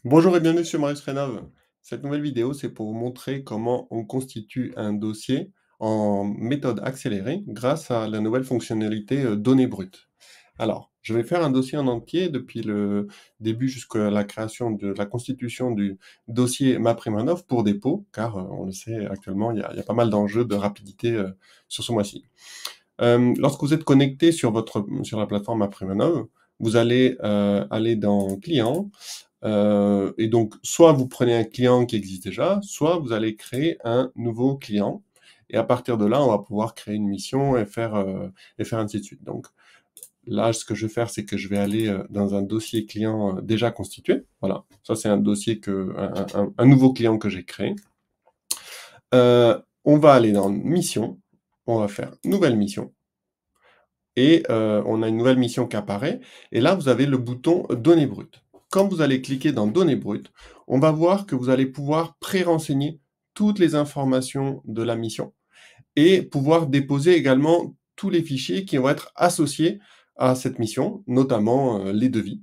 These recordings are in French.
Bonjour et bienvenue sur Marius Rénov. Cette nouvelle vidéo, c'est pour vous montrer comment on constitue un dossier en méthode accélérée grâce à la nouvelle fonctionnalité données brutes. Alors, je vais faire un dossier en entier depuis le début jusqu'à la création de la constitution du dossier MapRimanov pour dépôt, car on le sait actuellement, il y a pas mal d'enjeux de rapidité sur ce mois-ci. Lorsque vous êtes connecté sur la plateforme MapRimanov, vous allez aller dans Clients, et donc, soit vous prenez un client qui existe déjà, soit vous allez créer un nouveau client. Et à partir de là, on va pouvoir créer une mission et faire ainsi de suite. Donc là, ce que je vais faire, c'est que je vais aller dans un dossier client déjà constitué. Voilà, ça c'est un dossier un nouveau client que j'ai créé. On va aller dans mission, on va faire nouvelle mission. Et on a une nouvelle mission qui apparaît. Et là, vous avez le bouton données brutes. Quand vous allez cliquer dans données brutes, on va voir que vous allez pouvoir pré-renseigner toutes les informations de la mission et pouvoir déposer également tous les fichiers qui vont être associés à cette mission, notamment les devis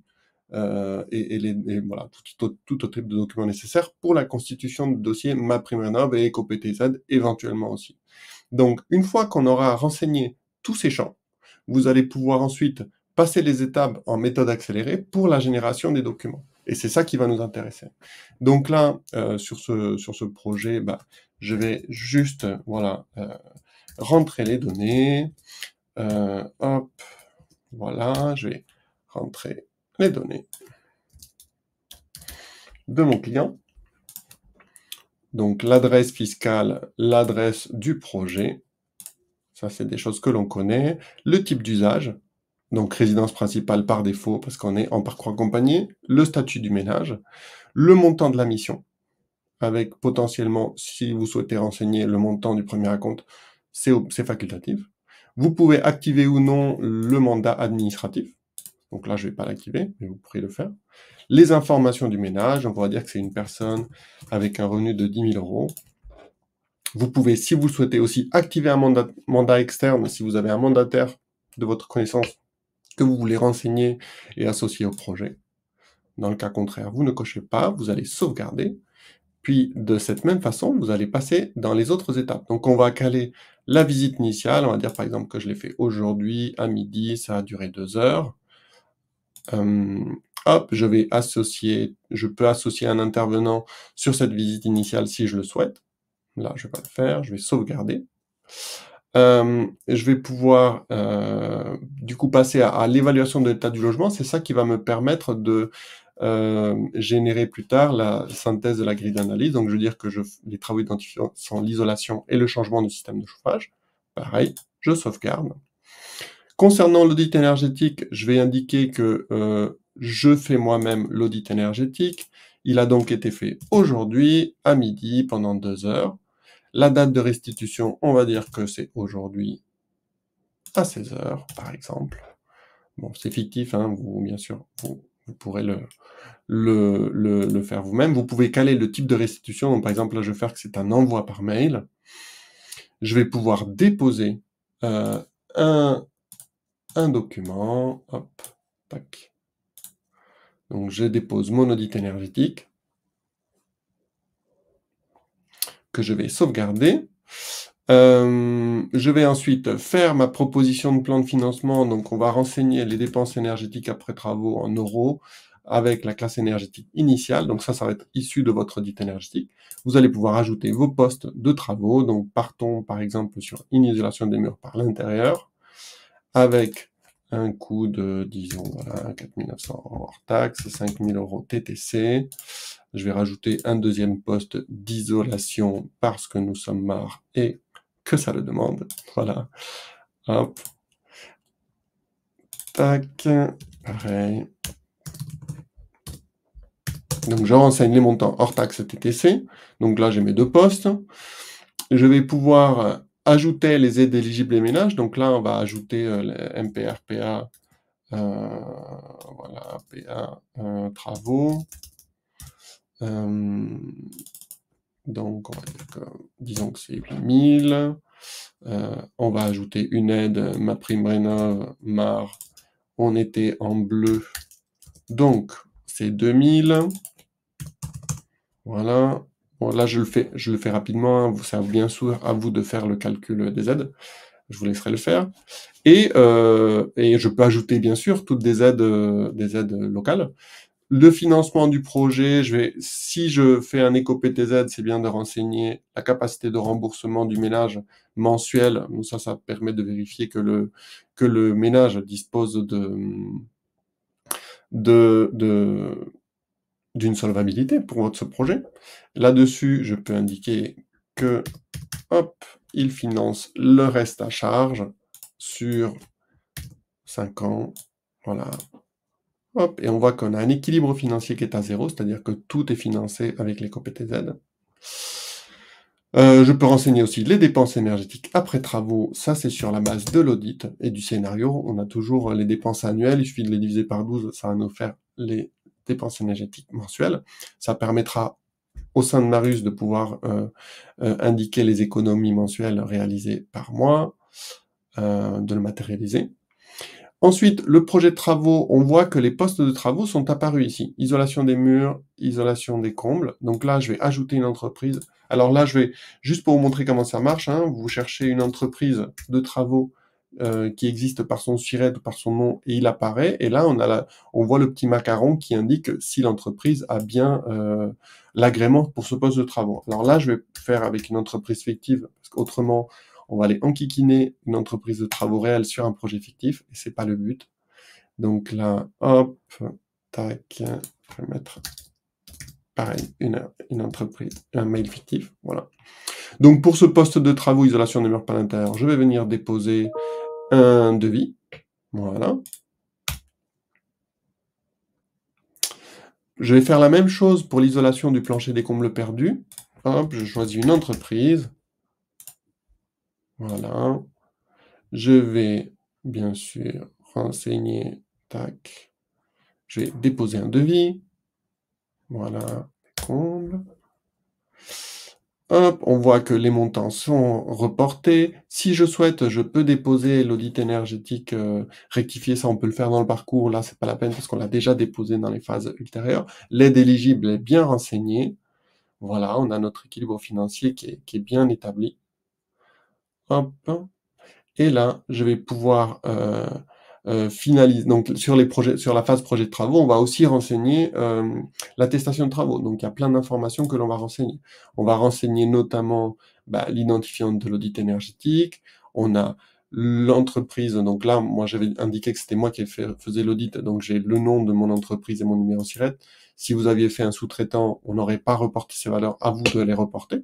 et voilà, tout autre type de documents nécessaires pour la constitution de dossier MapRimanov et EcoPTZ éventuellement aussi. Donc, une fois qu'on aura renseigné tous ces champs, vous allez pouvoir ensuite passer les étapes en méthode accélérée pour la génération des documents. Et c'est ça qui va nous intéresser. Donc là, sur ce projet, je vais juste voilà, rentrer les données. Hop, voilà, je vais rentrer les données de mon client. Donc l'adresse fiscale, l'adresse du projet. Ça, c'est des choses que l'on connaît. Le type d'usage, donc résidence principale par défaut, parce qu'on est en parcours accompagné. Le statut du ménage. Le montant de la mission, avec potentiellement, si vous souhaitez renseigner le montant du premier acompte, c'est facultatif. Vous pouvez activer ou non le mandat administratif. Donc là, je ne vais pas l'activer, mais vous pourrez le faire. Les informations du ménage, donc on va dire que c'est une personne avec un revenu de 10 000 euros. Vous pouvez, si vous le souhaitez, aussi activer un mandat externe si vous avez un mandataire de votre connaissance que vous voulez renseigner et associer au projet. Dans le cas contraire, vous ne cochez pas, vous allez sauvegarder. Puis, de cette même façon, vous allez passer dans les autres étapes. Donc, on va caler la visite initiale. On va dire, par exemple, que je l'ai fait aujourd'hui à midi. Ça a duré 2 heures. Hop, je peux associer un intervenant sur cette visite initiale si je le souhaite. Là, je vais pas le faire, je vais sauvegarder. Je vais pouvoir du coup passer à l'évaluation de l'état du logement. C'est ça qui va me permettre de générer plus tard la synthèse de la grille d'analyse. Donc je veux dire que les travaux identifiés sont l'isolation et le changement de système de chauffage. Pareil, je sauvegarde. Concernant l'audit énergétique, je vais indiquer que je fais moi-même l'audit énergétique. Il a donc été fait aujourd'hui, à midi, pendant 2 heures. La date de restitution, on va dire que c'est aujourd'hui à 16 heures, par exemple. Bon, c'est fictif, hein, bien sûr, vous pourrez le faire vous-même. Vous pouvez caler le type de restitution. Donc, par exemple, là, je vais faire que c'est un envoi par mail. Je vais pouvoir déposer un document. Hop, tac. Donc, je dépose mon audit énergétique que je vais sauvegarder. Je vais ensuite faire ma proposition de plan de financement. Donc, on va renseigner les dépenses énergétiques après travaux en euros avec la classe énergétique initiale. Donc, ça va être issu de votre audit énergétique. Vous allez pouvoir ajouter vos postes de travaux. Donc, partons par exemple sur une isolation des murs par l'intérieur avec un coût de, disons, voilà, 4 900 hors taxe, 5 000 euros TTC. Je vais rajouter un deuxième poste d'isolation parce que nous sommes marre et que ça le demande. Voilà. Hop. Tac. Pareil. Donc, je renseigne les montants hors taxe TTC. Donc là, j'ai mes 2 postes. Je vais pouvoir ajouter les aides éligibles et ménages. Donc là, on va ajouter les MPRPA. Voilà, PA travaux. Donc, on va dire que, disons que c'est 8000. On va ajouter une aide, MaPrimeRénov, MAR. On était en bleu. Donc, c'est 2000. Voilà. Bon, là, je le fais rapidement, hein, c'est bien sûr à vous de faire le calcul des aides. Je vous laisserai le faire. Et je peux ajouter, bien sûr, toutes des aides locales. Le financement du projet, si je fais un éco-PTZ, c'est bien de renseigner la capacité de remboursement du ménage mensuel. Donc ça permet de vérifier que le ménage dispose de, d'une solvabilité pour votre projet. Là-dessus, je peux indiquer que, hop, il finance le reste à charge sur 5 ans. Voilà. Hop, et on voit qu'on a un équilibre financier qui est à 0, c'est-à-dire que tout est financé avec l'éco-PTZ. Je peux renseigner aussi les dépenses énergétiques après travaux, ça c'est sur la base de l'audit et du scénario. On a toujours les dépenses annuelles, il suffit de les diviser par 12, ça va nous faire les dépenses énergétiques mensuelles. Ça permettra au sein de Marius de pouvoir indiquer les économies mensuelles réalisées par mois, de le matérialiser. Ensuite, le projet de travaux, on voit que les postes de travaux sont apparus ici. Isolation des murs, isolation des combles. Donc là, je vais ajouter une entreprise. Alors là, je vais, juste pour vous montrer comment ça marche, hein, vous cherchez une entreprise de travaux qui existe par son SIRET ou par son nom, et il apparaît. Et là, on voit le petit macaron qui indique si l'entreprise a bien l'agrément pour ce poste de travaux. Alors là, je vais faire avec une entreprise fictive, parce qu'autrement, on va aller enquiquiner une entreprise de travaux réels sur un projet fictif, et c'est pas le but. Donc là, hop, tac, je vais mettre, pareil, une entreprise, un mail fictif, voilà. Donc pour ce poste de travaux, isolation des murs par l'intérieur, je vais venir déposer un devis, voilà. Je vais faire la même chose pour l'isolation du plancher des combles perdus. Hop, je choisis une entreprise, voilà. Je vais, bien sûr, renseigner, tac, je vais déposer un devis. Voilà, comble. Hop, on voit que les montants sont reportés. Si je souhaite, je peux déposer l'audit énergétique rectifié. Ça, on peut le faire dans le parcours. Là, c'est pas la peine parce qu'on l'a déjà déposé dans les phases ultérieures. L'aide éligible est bien renseignée. Voilà, on a notre équilibre financier qui est bien établi. Hop. Et là, je vais pouvoir finaliser. Donc sur la phase projet de travaux, on va aussi renseigner l'attestation de travaux. Donc il y a plein d'informations que l'on va renseigner. On va renseigner notamment l'identifiant de l'audit énergétique. On a l'entreprise. Donc là, moi j'avais indiqué que c'était moi qui faisais l'audit, donc j'ai le nom de mon entreprise et mon numéro SIRET. Si vous aviez fait un sous-traitant, on n'aurait pas reporté ces valeurs, à vous de les reporter.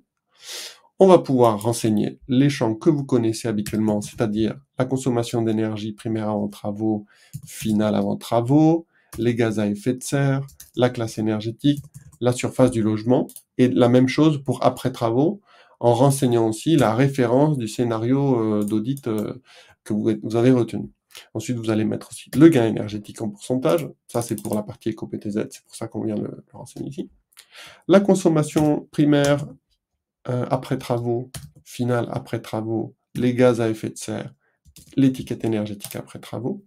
On va pouvoir renseigner les champs que vous connaissez habituellement, c'est-à-dire la consommation d'énergie primaire avant travaux, finale avant travaux, les gaz à effet de serre, la classe énergétique, la surface du logement, et la même chose pour après travaux, en renseignant aussi la référence du scénario d'audit que vous avez retenu. Ensuite, vous allez mettre aussi le gain énergétique en pourcentage. Ça, c'est pour la partie éco-PTZ, c'est pour ça qu'on vient de le renseigner ici. La consommation primaire après travaux, finale après travaux, les gaz à effet de serre, l'étiquette énergétique après travaux,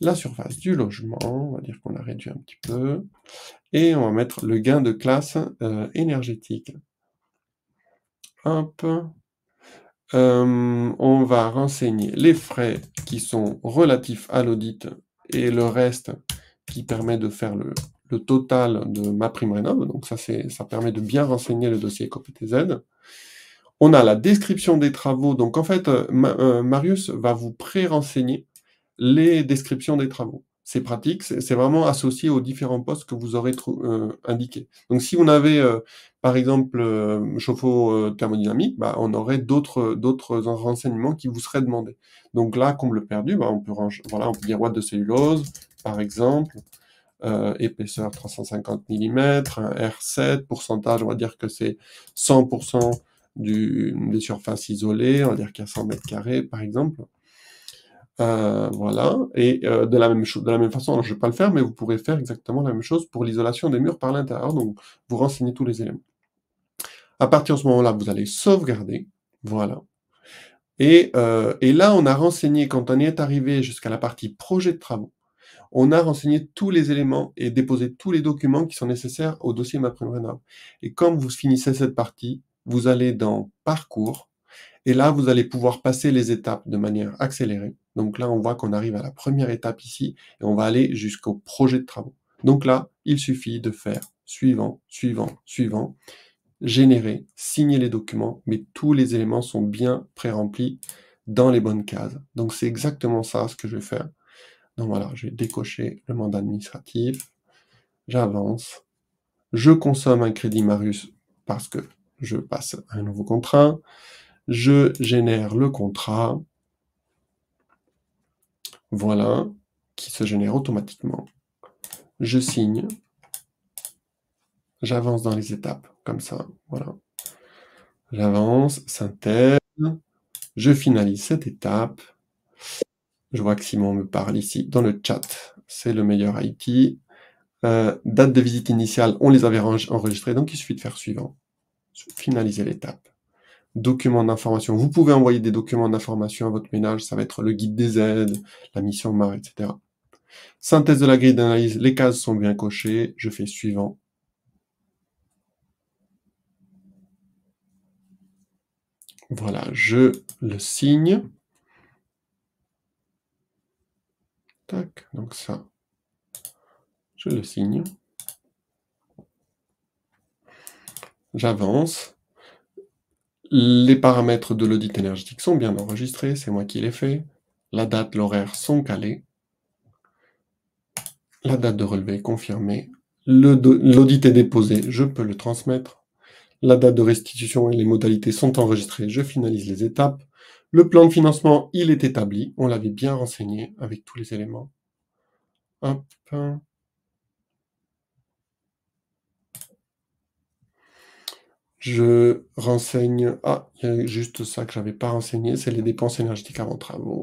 la surface du logement, on va dire qu'on l'a réduit un petit peu, et on va mettre le gain de classe énergétique. Hop. On va renseigner les frais qui sont relatifs à l'audit et le reste qui permet de faire le total de ma prime rénov. Donc ça permet de bien renseigner le dossier EcoPTZ. On a la description des travaux. Donc en fait, Marius va vous pré-renseigner les descriptions des travaux. C'est pratique, c'est vraiment associé aux différents postes que vous aurez indiqués. Donc si on avait, par exemple, chauffe-eau thermodynamique, on aurait d'autres renseignements qui vous seraient demandés. Donc là, comble perdu, on peut voilà, on peut dire watts de cellulose, par exemple, épaisseur 350 mm, R7, pourcentage, on va dire que c'est 100% des surfaces isolées, on va dire qu'il y a 100 mètres carrés, par exemple. Voilà, et de la même façon, alors je ne vais pas le faire, mais vous pourrez faire exactement la même chose pour l'isolation des murs par l'intérieur, donc vous renseignez tous les éléments. À partir de ce moment-là, vous allez sauvegarder, voilà. Et là, on a renseigné, quand on est arrivé jusqu'à la partie projet de travaux, on a renseigné tous les éléments et déposé tous les documents qui sont nécessaires au dossier MaPrimeRénov'. Et quand vous finissez cette partie, vous allez dans Parcours, et là, vous allez pouvoir passer les étapes de manière accélérée. Donc là, on voit qu'on arrive à la première étape ici, et on va aller jusqu'au projet de travaux. Donc là, il suffit de faire suivant, suivant, suivant, générer, signer les documents, mais tous les éléments sont bien pré-remplis dans les bonnes cases. Donc c'est exactement ça ce que je vais faire. Donc voilà, je vais décocher le mandat administratif, j'avance, je consomme un crédit Marius parce que je passe à un nouveau contrat, je génère le contrat, voilà, qui se génère automatiquement. Je signe, j'avance dans les étapes, comme ça, voilà. J'avance, synthèse, je finalise cette étape. Je vois que Simon me parle ici dans le chat, c'est le meilleur IT. Date de visite initiale, on les avait enregistrés, donc il suffit de faire suivant. Finaliser l'étape. Documents d'information. Vous pouvez envoyer des documents d'information à votre ménage, ça va être le guide des aides, la mission MAR, etc. Synthèse de la grille d'analyse, les cases sont bien cochées, je fais suivant. Voilà, je le signe. Tac, donc ça, je le signe. J'avance. Les paramètres de l'audit énergétique sont bien enregistrés, c'est moi qui les fais. La date, l'horaire sont calés. La date de relevé est confirmée. L'audit est déposé, je peux le transmettre. La date de restitution et les modalités sont enregistrées, je finalise les étapes. Le plan de financement, il est établi, on l'avait bien renseigné avec tous les éléments. Hop. Je renseigne... Ah, il y a juste ça que j'avais pas renseigné, c'est les dépenses énergétiques avant travaux.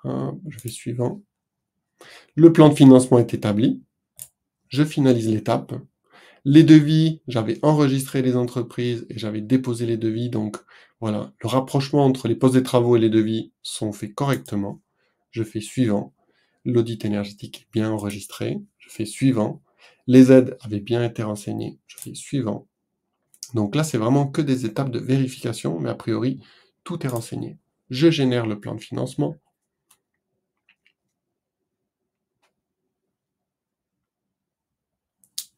Hop, je vais suivant. Le plan de financement est établi. Je finalise l'étape. Les devis, j'avais enregistré les entreprises et j'avais déposé les devis. Donc voilà, le rapprochement entre les postes des travaux et les devis sont faits correctement. Je fais suivant. L'audit énergétique est bien enregistré. Je fais suivant. Les aides avaient bien été renseignées. Je fais suivant. Donc là, c'est vraiment que des étapes de vérification, mais a priori, tout est renseigné. Je génère le plan de financement.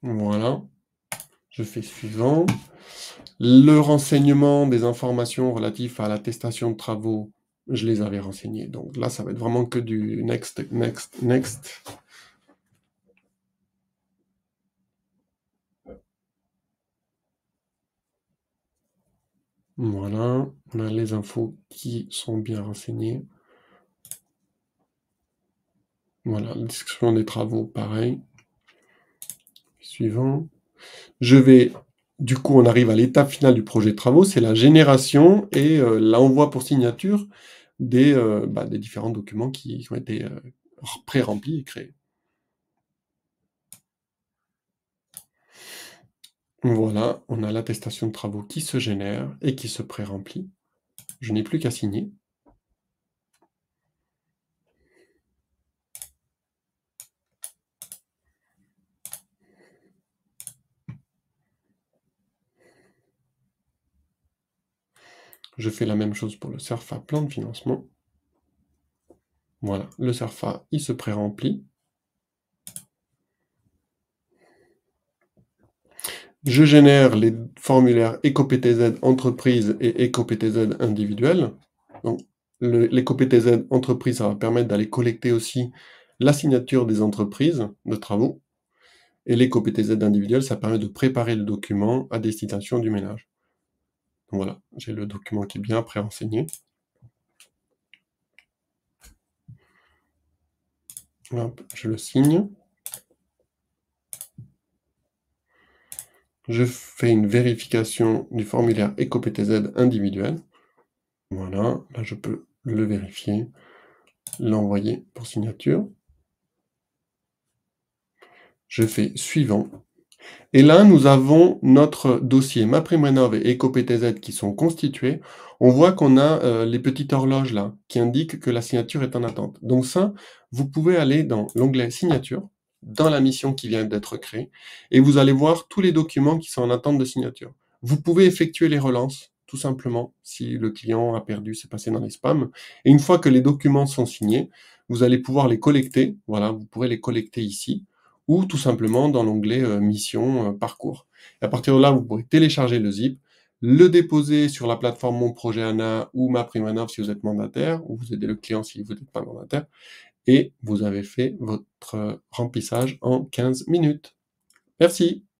Voilà. Je fais suivant. Le renseignement des informations relatives à l'attestation de travaux, je les avais renseignées. Donc là, ça va être vraiment que du next, next, next. Voilà, on a les infos qui sont bien renseignées. Voilà, la description des travaux, pareil. Suivant. Du coup, on arrive à l'étape finale du projet de travaux, c'est la génération et l'envoi pour signature des différents documents qui ont été pré-remplis et créés. Voilà, on a l'attestation de travaux qui se génère et qui se pré-remplit. Je n'ai plus qu'à signer. Je fais la même chose pour le CERFA plan de financement. Voilà, le CERFA, il se pré-remplit. Je génère les formulaires EcoPTZ entreprise et EcoPTZ individuel. Donc, l'EcoPTZ entreprise, ça va permettre d'aller collecter aussi la signature des entreprises de travaux. Et l'EcoPTZ individuel, ça permet de préparer le document à destination du ménage. Donc voilà, j'ai le document qui est bien pré-renseigné. Hop, je le signe. Je fais une vérification du formulaire EcoPTZ individuel. Voilà, là je peux le vérifier, l'envoyer pour signature. Je fais suivant. Et là, nous avons notre dossier MaPrimeRénov' et EcoPTZ qui sont constitués. On voit qu'on a, les petites horloges là, qui indiquent que la signature est en attente. Donc ça, vous pouvez aller dans l'onglet Signature, dans la mission qui vient d'être créée, et vous allez voir tous les documents qui sont en attente de signature. Vous pouvez effectuer les relances, tout simplement, si le client a perdu, c'est passé dans les spams. Et une fois que les documents sont signés, vous allez pouvoir les collecter. Voilà, vous pourrez les collecter ici ou tout simplement dans l'onglet Mission, Parcours. Et à partir de là, vous pourrez télécharger le zip, le déposer sur la plateforme Mon Projet ANA ou MaPrimeRénov' si vous êtes mandataire, ou vous aidez le client si vous n'êtes pas mandataire, et vous avez fait votre remplissage en 15 minutes. Merci.